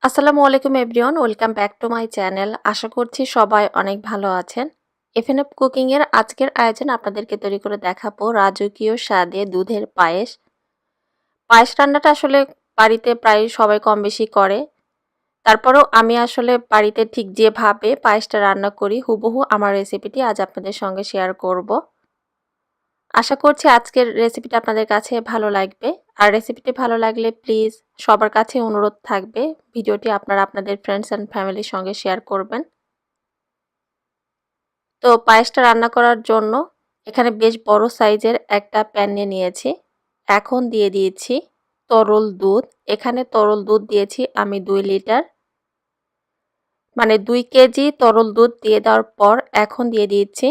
আসসালামু আলাইকুম everyone, welcome back to my channel. আশা করছি সবাই অনেক ভালো আছেন। এফএনএফ কুকিং এর আজকের আয়োজন আপনাদেরকে তৈরি করে দেখাবো রাজকীয় স্বাদে দুধের পায়েস। পায়েস রান্নাটা আসলে বাড়িতে প্রায় সবাই কম বেশি করে। তারপরেও আমি আসলে বাড়িতে ঠিক যেভাবে পায়েসটা রান্না করি হুবহু আমার রেসিপিটি আজ আপনাদের সঙ্গে শেয়ার করব। আশা করছি আজকের রেসিপিটা আপনাদের কাছে ভালো লাগবে। আর রেসিপিটি ভালো লাগলে প্লিজ সবার কাছে অনুরোধ থাকবে ভিডিওটি আপনারা আপনাদের ফ্রেন্ডস অ্যান্ড ফ্যামিলির সঙ্গে শেয়ার করবেন। তো পায়েসটা রান্না করার জন্য এখানে বেশ বড় সাইজের একটা প্যান নিয়েছি। এখন দিয়ে দিয়েছি তরল দুধ। এখানে তরল দুধ দিয়েছি আমি 2 লিটার, মানে 2 কেজি তরল দুধ দিয়ে দেওয়ার পর এখন দিয়ে দিয়েছি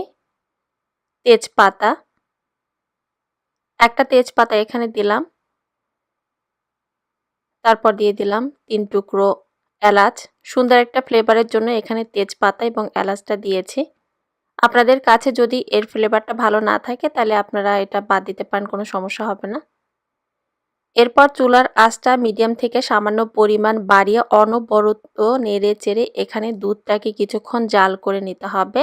তেজপাতা। একটা তেজপাতা এখানে দিলাম। তারপর দিয়ে দিলাম 3 টুকরো এলাচ। সুন্দর একটা ফ্লেভারের জন্য এখানে তেজপাতা এবং এলাচটা দিয়েছি। আপনাদের কাছে যদি এর ফ্লেভারটা ভালো না থাকে তাহলে আপনারা এটা বাদ দিতে পারেন, কোনো সমস্যা হবে না। এরপর চুলার আঁচটা মিডিয়াম থেকে সামান্য পরিমাণ বাড়িয়ে অনবরত নেড়ে চেড়ে এখানে দুধটাকে কিছুক্ষণ জাল করে নিতে হবে।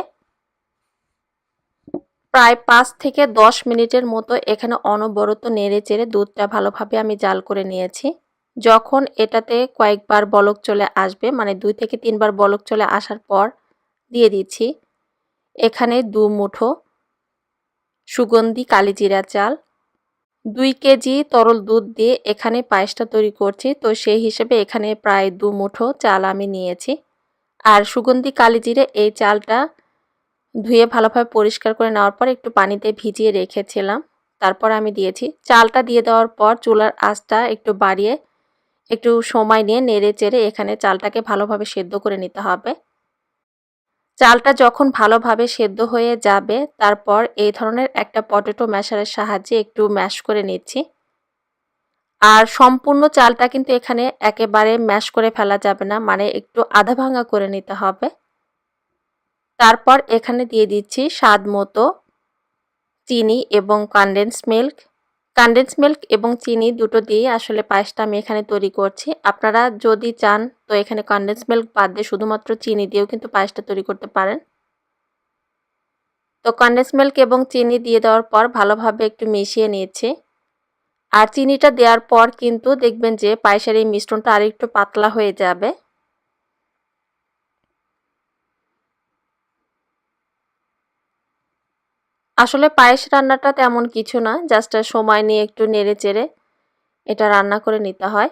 প্রায় 5 থেকে 10 মিনিটের মতো এখানে অনবরত নেড়ে চেড়ে দুধটা ভালোভাবে আমি জাল করে নিয়েছি। যখন এটাতে কয়েকবার বলক চলে আসবে, মানে 2 থেকে 3 বার বলক চলে আসার পর দিয়ে দিচ্ছি এখানে 2 মুঠো সুগন্ধি কালিজিরা চাল। 2 কেজি তরল দুধ দিয়ে এখানে পায়েসটা তৈরি করছি, তো সেই হিসেবে এখানে প্রায় 2 মুঠো চাল আমি নিয়েছি। আর সুগন্ধি কালিজিরে এই চালটা ধুয়ে ভালোভাবে পরিষ্কার করে নেওয়ার পর একটু পানিতে ভিজিয়ে রেখেছিলাম। তারপর আমি দিয়েছি। চালটা দিয়ে দেওয়ার পর চুলার আঁচটা একটু বাড়িয়ে একটু সময় নিয়ে নেড়ে চেড়ে এখানে চালটাকে ভালোভাবে সেদ্ধ করে নিতে হবে। চালটা যখন ভালোভাবে সেদ্ধ হয়ে যাবে তারপর এই ধরনের একটা পটেটো ম্যাশারের সাহায্যে একটু ম্যাশ করে নিচ্ছি। আর সম্পূর্ণ চালটা কিন্তু এখানে একেবারে ম্যাশ করে ফেলা যাবে না, মানে একটু আধা ভাঙা করে নিতে হবে। তারপর এখানে দিয়ে দিচ্ছি স্বাদ মতো চিনি এবং কনডেন্স মিল্ক এবং চিনি দুটো দিয়ে আসলে পায়েসটা আমি এখানে তৈরি করছি। আপনারা যদি চান তো এখানে কনডেন্স মিল্ক বাদ দিয়ে শুধুমাত্র চিনি দিয়েও কিন্তু পায়েসটা তৈরি করতে পারেন। তো কনডেন্স মিল্ক এবং চিনি দিয়ে দেওয়ার পর ভালোভাবে একটু মিশিয়ে নিয়েছি। আর চিনিটা দেওয়ার পর কিন্তু দেখবেন যে পায়েসের এই মিশ্রণটা আরেকটু পাতলা হয়ে যাবে। আসলে পায়েস রান্নাটা তেমন কিছু না, জাস্ট সময় নিয়ে একটু নেড়ে চেড়ে এটা রান্না করে নিতে হয়।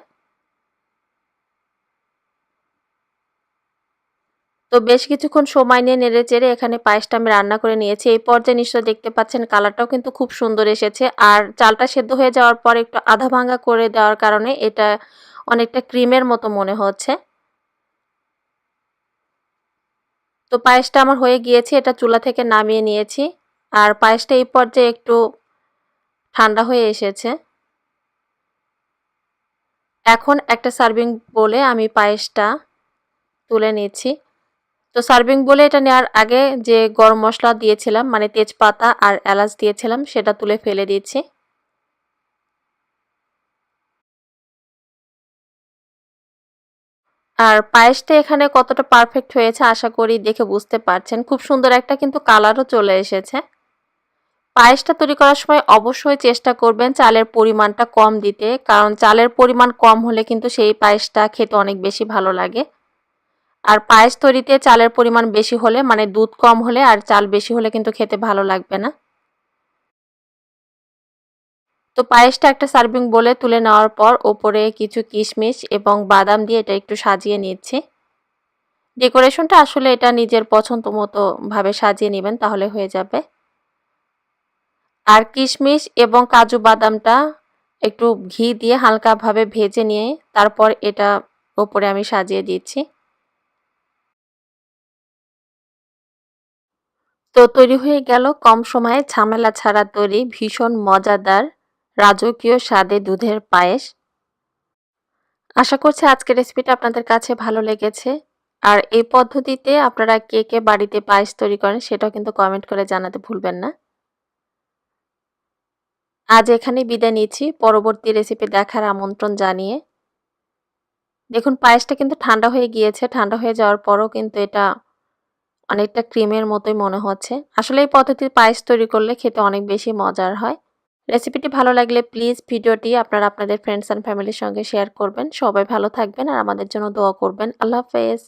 তো বেশ কিছুক্ষণ সময় নিয়ে নেড়ে চেড়ে এখানে পায়েসটা আমি রান্না করে নিয়েছি। এই পর্যায়ে নিশ্চয়ই দেখতে পাচ্ছেন কালারটাও কিন্তু খুব সুন্দর এসেছে। আর চালটা সেদ্ধ হয়ে যাওয়ার পর একটু আধা ভাঙা করে দেওয়ার কারণে এটা অনেকটা ক্রিমের মতো মনে হচ্ছে। তো পায়েসটা আমার হয়ে গিয়েছে, এটা চুলা থেকে নামিয়ে নিয়েছি। আর পায়েসটা এই পর্যায়ে একটু ঠান্ডা হয়ে এসেছে। এখন একটা সার্ভিং বোলে আমি পায়েসটা তুলে নিচ্ছি। তো সার্ভিং বোলে এটা নেওয়ার আগে যে গরম মশলা দিয়েছিলাম, মানে তেজপাতা আর এলাচ দিয়েছিলাম, সেটা তুলে ফেলে দিচ্ছি। আর পায়েসটা এখানে কতটা পারফেক্ট হয়েছে আশা করি দেখে বুঝতে পারছেন। খুব সুন্দর একটা কিন্তু কালারও চলে এসেছে। পায়েসটা তৈরি করার সময় অবশ্যই চেষ্টা করবেন চালের পরিমাণটা কম দিতে, কারণ চালের পরিমাণ কম হলে কিন্তু সেই পায়েসটা খেতে অনেক বেশি ভালো লাগে। আর পায়েস তৈরিতে চালের পরিমাণ বেশি হলে, মানে দুধ কম হলে আর চাল বেশি হলে কিন্তু খেতে ভালো লাগবে না। তো পায়েসটা একটা সার্ভিং বোলে তুলে নেওয়ার পর ওপরে কিছু কিশমিশ এবং বাদাম দিয়ে এটা একটু সাজিয়ে নিচ্ছি। ডেকোরেশনটা আসলে এটা নিজের পছন্দ মতো ভাবে সাজিয়ে নেবেন, তাহলে হয়ে যাবে। আর কিশমিশ এবং কাজু বাদামটা একটু ঘি দিয়ে হালকাভাবে ভেজে নিয়ে তারপর এটা ওপরে আমি সাজিয়ে দিচ্ছি। তো তৈরি হয়ে গেল কম সময়ে ঝামেলা ছাড়া তৈরি ভীষণ মজাদার রাজকীয় স্বাদে দুধের পায়েস। আশা করছি আজকের রেসিপিটা আপনাদের কাছে ভালো লেগেছে। আর এই পদ্ধতিতে আপনারা কে কে বাড়িতে পায়েস তৈরি করেন সেটাও কিন্তু কমেন্ট করে জানাতে ভুলবেন না। আজ এখানেই বিদায় নিচ্ছি, পরবর্তী রেসিপি দেখার আমন্ত্রণ জানিয়ে। দেখুন পায়েসটা কিন্তু ঠান্ডা হয়ে গিয়েছে। ঠান্ডা হয়ে যাওয়ার পরও কিন্তু এটা অনেকটা ক্রিমের মতোই মনে হচ্ছে। আসলে এই পদ্ধতির পায়েস তৈরি করলে খেতে অনেক বেশি মজার হয়। রেসিপিটি ভালো লাগলে প্লিজ ভিডিওটি আপনারা আপনাদের ফ্রেন্ডস অ্যান্ড ফ্যামিলির সঙ্গে শেয়ার করবেন। সবাই ভালো থাকবেন আর আমাদের জন্য দোয়া করবেন। আল্লাহ হাফেজ।